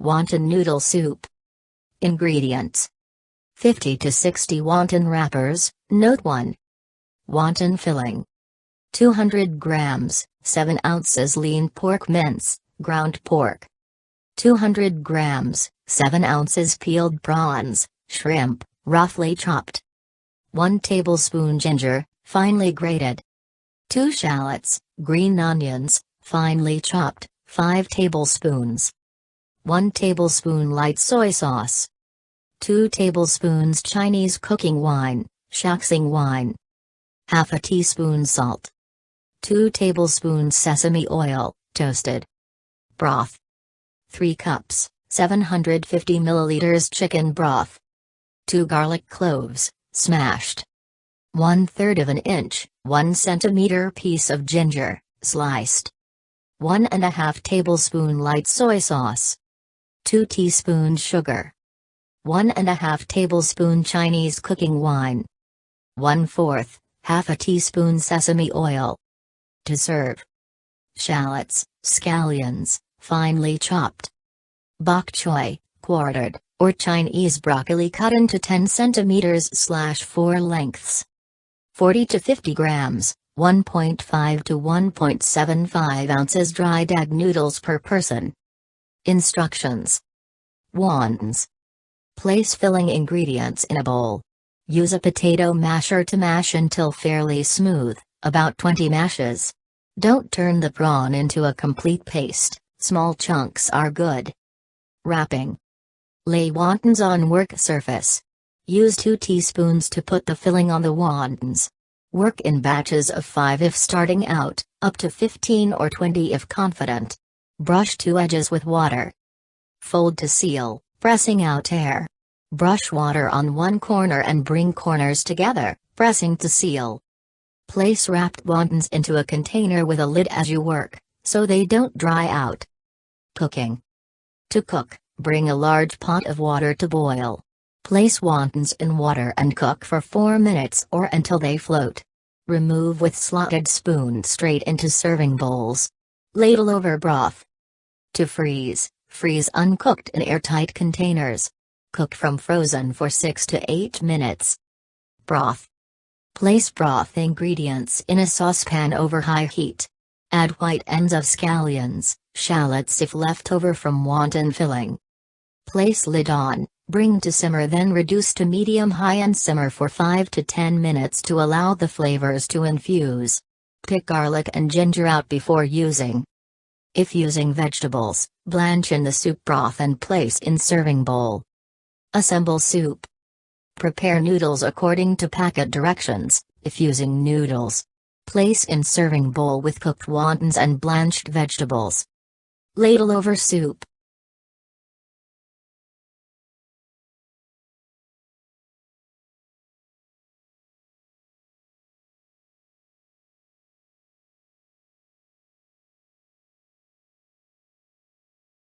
Wonton Noodle Soup. Ingredients: 50 to 60 wonton wrappers. Note 1. Wonton filling. 200 grams, 7 ounces lean pork mince, ground pork. 200 grams, 7 ounces peeled prawns, shrimp, roughly chopped. 1 tablespoon ginger, finely grated. 2 shallots, green onions, finely chopped, 5 tablespoons. 1 tablespoon light soy sauce. 2 tablespoons Chinese cooking wine, Shaoxing wine. Half a teaspoon salt. 2 tablespoons sesame oil, toasted. Broth. 3 cups, 750 milliliters chicken broth. 2 garlic cloves, smashed. 1/3 of an inch, 1 centimeter piece of ginger, sliced. 1½ tablespoon light soy sauce. 2 teaspoons sugar. 1½ tablespoon Chinese cooking wine. 1/4, half a teaspoon sesame oil. To serve: shallots, scallions, finely chopped. Bok choy, quartered, or Chinese broccoli cut into 10 centimeters/4 lengths. 40 to 50 grams, 1.5 to 1.75 ounces dried egg noodles per person. Instructions. Wontons. Place filling ingredients in a bowl. Use a potato masher to mash until fairly smooth, about 20 mashes. Don't turn the prawn into a complete paste, small chunks are good. Wrapping. Lay wontons on work surface. Use 2 teaspoons to put the filling on the wontons. Work in batches of 5 if starting out, up to 15 or 20 if confident. Brush 2 edges with water. Fold to seal, pressing out air. Brush water on one corner and bring corners together, pressing to seal. Place wrapped wontons into a container with a lid as you work, so they don't dry out. Cooking. To cook, bring a large pot of water to boil. Place wontons in water and cook for 4 minutes or until they float. Remove with slotted spoon straight into serving bowls. Ladle over broth. To freeze, freeze uncooked in airtight containers. Cook from frozen for 6 to 8 minutes. Broth. Place broth ingredients in a saucepan over high heat. Add white ends of scallions, shallots if left over from wonton filling. Place lid on, bring to simmer, then reduce to medium-high and simmer for 5 to 10 minutes to allow the flavors to infuse. Pick garlic and ginger out before using. If using vegetables, blanch in the soup broth and place in serving bowl. Assemble soup. Prepare noodles according to packet directions. If using noodles, place in serving bowl with cooked wontons and blanched vegetables. Ladle over soup.